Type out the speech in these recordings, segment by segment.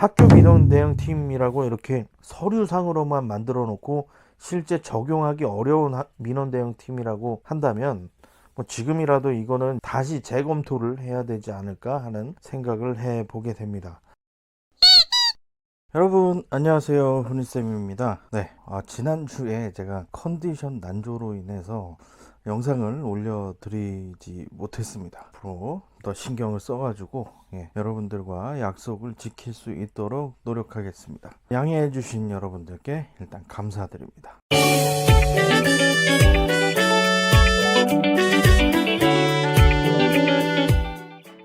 학교 민원 대응팀이라고 이렇게 서류상으로만 만들어 놓고 실제 적용하기 어려운 민원 대응팀이라고 한다면 뭐 지금이라도 이거는 다시 재검토를 해야 되지 않을까 하는 생각을 해보게 됩니다. 여러분 안녕하세요, 훈이쌤입니다. 지난주에 제가 컨디션 난조로 인해서 영상을 올려드리지 못했습니다. 앞으로 더 신경을 써가지고 여러분들과 약속을 지킬 수 있도록 노력하겠습니다. 양해해 주신 여러분들께 일단 감사드립니다.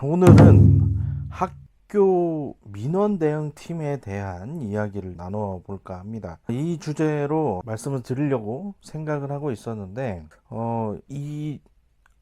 오늘은 학교 민원 대응팀에 대한 이야기를 나눠볼까 합니다. 이 주제로 말씀을 드리려고 생각을 하고 있었는데 이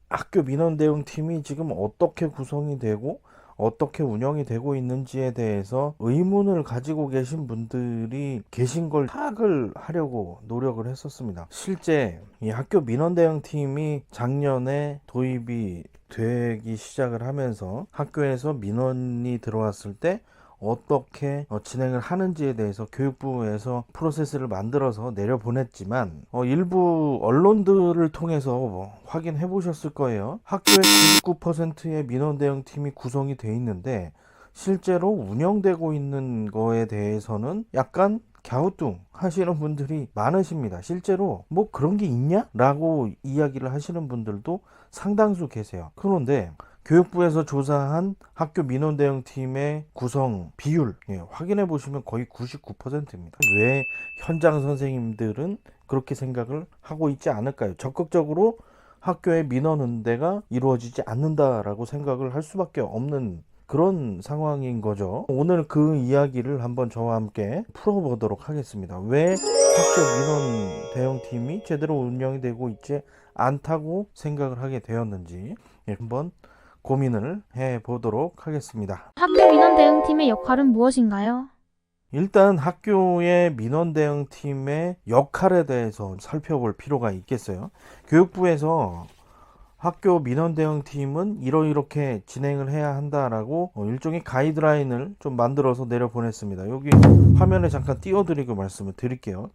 학교 민원 대응팀이 지금 어떻게 구성이 되고 어떻게 운영이 되고 있는지에 대해서 의문을 가지고 계신 분들이 계신 걸 파악을 하려고 노력을 했었습니다. 실제 이 학교 민원 대응팀이 작년에 도입이 되기 시작을 하면서 학교에서 민원이 들어왔을 때 어떻게 진행을 하는지에 대해서 교육부에서 프로세스를 만들어서 내려보냈지만 일부 언론들을 통해서 확인해 보셨을 거예요. 학교의 99%의 민원 대응팀이 구성이 돼 있는데 실제로 운영되고 있는 거에 대해서는 약간 갸우뚱 하시는 분들이 많으십니다. 실제로 뭐 그런 게 있냐? 라고 이야기를 하시는 분들도 상당수 계세요. 그런데 교육부에서 조사한 학교 민원 대응팀의 구성 비율 확인해 보시면 거의 99%입니다. 왜 현장 선생님들은 그렇게 생각을 하고 있지 않을까요? 적극적으로 학교의 민원 응대가 이루어지지 않는다라고 생각을 할 수밖에 없는 그런 상황인 거죠. 오늘 그 이야기를 한번 저와 함께 풀어보도록 하겠습니다. 왜 학교 민원 대응팀이 제대로 운영이 되고 있지 않다고 생각을 하게 되었는지 한번 고민을 해보도록 하겠습니다. 학교 민원 대응팀의 역할은 무엇인가요? 일단 학교의 민원 대응팀의 역할에 대해서 살펴볼 필요가 있겠어요. 교육부에서 학교 민원 대응팀은 이렇게 진행을 해야 한다라고 일종의 가이드라인을 좀 만들어서 내려보냈습니다. 여기 화면에 잠깐 띄워드리고 말씀을 드릴게요.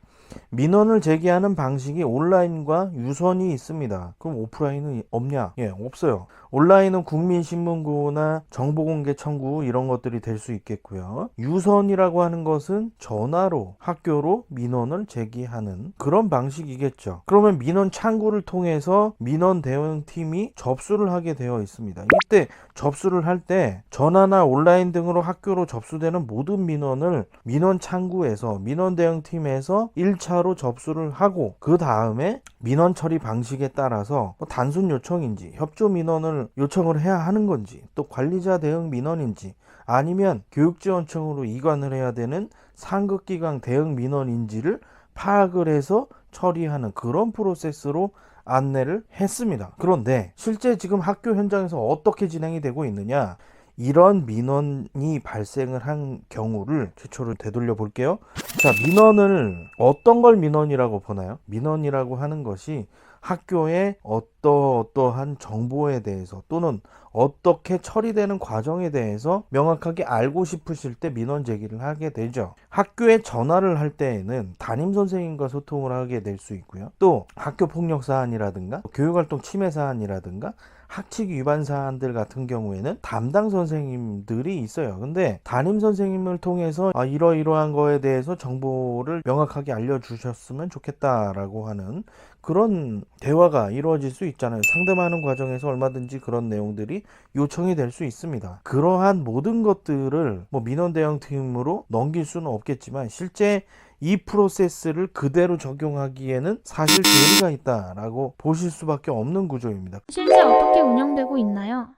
민원을 제기하는 방식이 온라인과 유선이 있습니다. 그럼 오프라인은 없냐? 없어요. 온라인은 국민신문고나 정보공개 청구 이런 것들이 될 수 있겠고요. 유선이라고 하는 것은 전화로 학교로 민원을 제기하는 그런 방식이겠죠. 그러면 민원 창구를 통해서 민원 대응팀이 접수를 하게 되어 있습니다. 이때 접수를 할 때 전화나 온라인 등으로 학교로 접수되는 모든 민원을 민원 창구에서 민원 대응팀에서 1차로 접수를 하고 그 다음에 민원 처리 방식에 따라서 단순 요청인지 협조 민원을 요청을 해야 하는 건지 또 관리자 대응 민원인지 아니면 교육지원청으로 이관을 해야 되는 상급기관 대응 민원인지를 파악을 해서 처리하는 그런 프로세스로 안내를 했습니다. 그런데 실제 지금 학교 현장에서 어떻게 진행이 되고 있느냐, 이런 민원이 발생을 한 경우를 최초로 되돌려 볼게요. 자, 민원을 어떤 걸 민원이라고 보나요? 민원이라고 하는 것이 학교의 어떠한 정보에 대해서 또는 어떻게 처리되는 과정에 대해서 명확하게 알고 싶으실 때 민원 제기를 하게 되죠. 학교에 전화를 할 때에는 담임 선생님과 소통을 하게 될 수 있고요. 또 학교 폭력 사안이라든가 교육활동 침해 사안이라든가 학칙 위반 사안들 같은 경우에는 담당 선생님들이 있어요. 근데 담임 선생님을 통해서 이러이러한 거에 대해서 정보를 명확하게 알려주셨으면 좋겠다라고 하는 그런 대화가 이루어질 수 있잖아요. 상담하는 과정에서 얼마든지 그런 내용들이 요청이 될 수 있습니다. 그러한 모든 것들을 민원 대응팀으로 넘길 수는 없겠지만 실제 이 프로세스를 그대로 적용하기에는 사실 괴리가 있다라고 보실 수밖에 없는 구조입니다. 실제 어떻게 운영되고 있나요?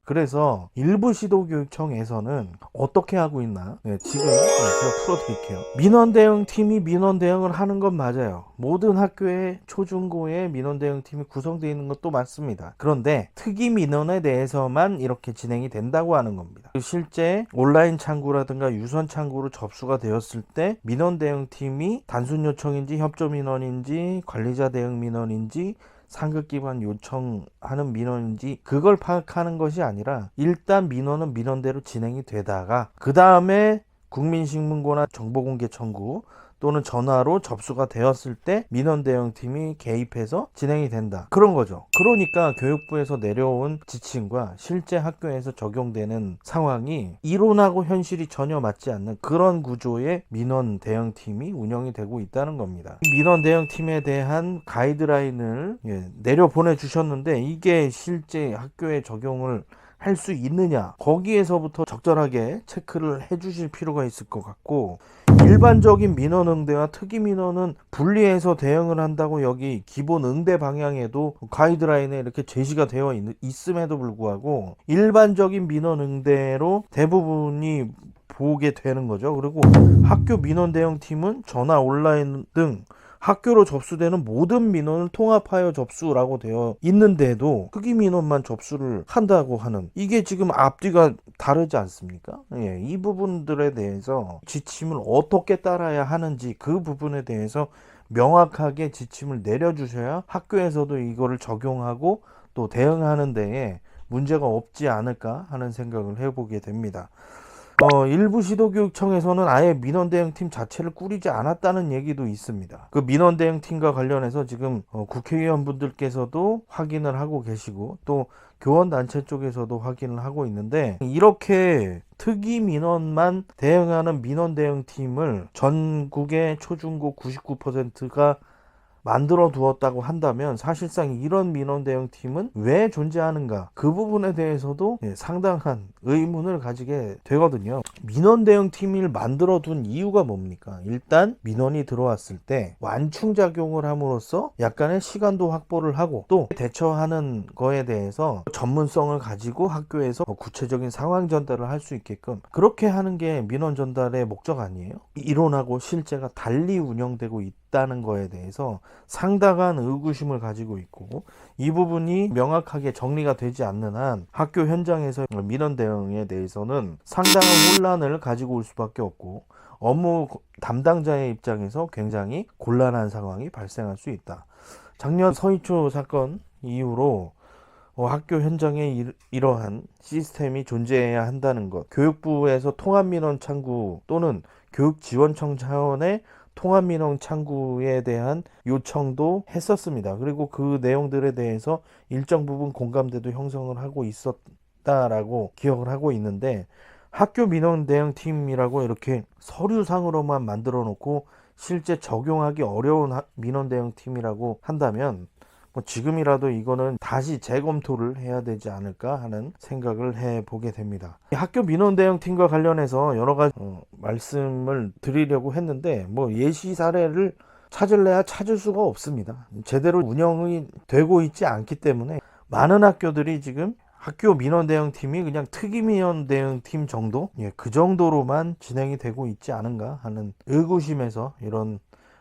그래서 일부 시도교육청에서는 어떻게 하고 있나? 지금 제가 풀어드릴게요. 민원 대응팀이 민원 대응을 하는 건 맞아요. 모든 학교의 초중고에 민원 대응팀이 구성되어 있는 것도 맞습니다. 그런데 특이 민원에 대해서만 이렇게 진행이 된다고 하는 겁니다. 실제 온라인 창구라든가 유선 창구로 접수가 되었을 때 민원 대응팀이 단순 요청인지 협조 민원인지 관리자 대응 민원인지 상급기관 요청하는 민원인지 그걸 파악하는 것이 아니라 일단 민원은 민원대로 진행이 되다가 그 다음에 국민신문고나 정보공개 청구 또는 전화로 접수가 되었을 때 민원 대응팀이 개입해서 진행이 된다. 그런 거죠. 그러니까 교육부에서 내려온 지침과 실제 학교에서 적용되는 상황이 이론하고 현실이 전혀 맞지 않는 그런 구조의 민원 대응팀이 운영이 되고 있다는 겁니다. 민원 대응팀에 대한 가이드라인을 내려 보내주셨는데 이게 실제 학교에 적용을 할 수 있느냐, 거기에서부터 적절하게 체크를 해 주실 필요가 있을 것 같고, 일반적인 민원 응대와 특이 민원은 분리해서 대응을 한다고 여기 기본 응대 방향에도 가이드라인에 이렇게 제시가 되어 있음에도 불구하고 일반적인 민원 응대로 대부분이 보게 되는 거죠. 그리고 학교 민원 대응팀은 전화, 온라인 등 학교로 접수되는 모든 민원을 통합하여 접수라고 되어 있는데도 특이 민원만 접수를 한다고 하는, 이게 지금 앞뒤가 다르지 않습니까? 이 부분들에 대해서 지침을 어떻게 따라야 하는지 그 부분에 대해서 명확하게 지침을 내려주셔야 학교에서도 이거를 적용하고 또 대응하는 데에 문제가 없지 않을까 하는 생각을 해보게 됩니다. 일부 시도교육청에서는 아예 민원대응팀 자체를 꾸리지 않았다는 얘기도 있습니다. 그 민원대응팀과 관련해서 지금 국회의원분들께서도 확인을 하고 계시고 또 교원단체 쪽에서도 확인을 하고 있는데, 이렇게 특이 민원만 대응하는 민원대응팀을 전국의 초중고 99%가 만들어 두었다고 한다면 사실상 이런 민원 대응팀은 왜 존재하는가, 그 부분에 대해서도 상당한 의문을 가지게 되거든요. 민원 대응팀을 만들어 둔 이유가 뭡니까? 일단 민원이 들어왔을 때 완충작용을 함으로써 약간의 시간도 확보를 하고 또 대처하는 거에 대해서 전문성을 가지고 학교에서 구체적인 상황 전달을 할 수 있게끔 그렇게 하는 게 민원 전달의 목적 아니에요? 이론하고 실제가 달리 운영되고 있다는 거에 대해서 상당한 의구심을 가지고 있고, 이 부분이 명확하게 정리가 되지 않는 한 학교 현장에서 민원 대응에 대해서는 상당한 혼란을 가지고 올 수밖에 없고 업무 담당자의 입장에서 굉장히 곤란한 상황이 발생할 수 있다. 작년 서희초 사건 이후로 학교 현장에 이러한 시스템이 존재해야 한다는 것, 교육부에서 통합민원 창구 또는 교육지원청 차원의 통합민원 창구에 대한 요청도 했었습니다. 그리고 그 내용들에 대해서 일정 부분 공감대도 형성을 하고 있었다라고 기억을 하고 있는데, 학교 민원 대응팀이라고 이렇게 서류상으로만 만들어 놓고 실제 적용하기 어려운 민원 대응팀이라고 한다면 지금이라도 이거는 다시 재검토를 해야 되지 않을까 하는 생각을 해보게 됩니다. 학교 민원 대응팀과 관련해서 여러 가지 말씀을 드리려고 했는데 예시 사례를 찾을래야 찾을 수가 없습니다. 제대로 운영이 되고 있지 않기 때문에 많은 학교들이 지금 학교 민원 대응팀이 그냥 특이 민원 대응팀 정도, 그 정도로만 진행이 되고 있지 않은가 하는 의구심에서 이런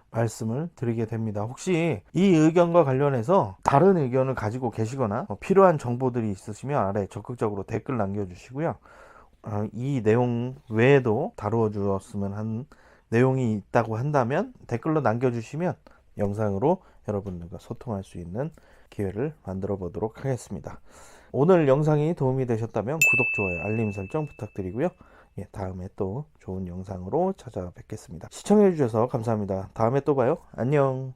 말씀을 드리게 됩니다. 혹시 이 의견과 관련해서 다른 의견을 가지고 계시거나 필요한 정보들이 있으시면 아래 적극적으로 댓글 남겨주시고요. 이 내용 외에도 다루어 주었으면 한 내용이 있다고 한다면 댓글로 남겨주시면 영상으로 여러분들과 소통할 수 있는 기회를 만들어 보도록 하겠습니다. 오늘 영상이 도움이 되셨다면 구독, 좋아요, 알림 설정 부탁드리고요. 다음에 또 좋은 영상으로 찾아뵙겠습니다. 시청해주셔서 감사합니다. 다음에 또 봐요. 안녕.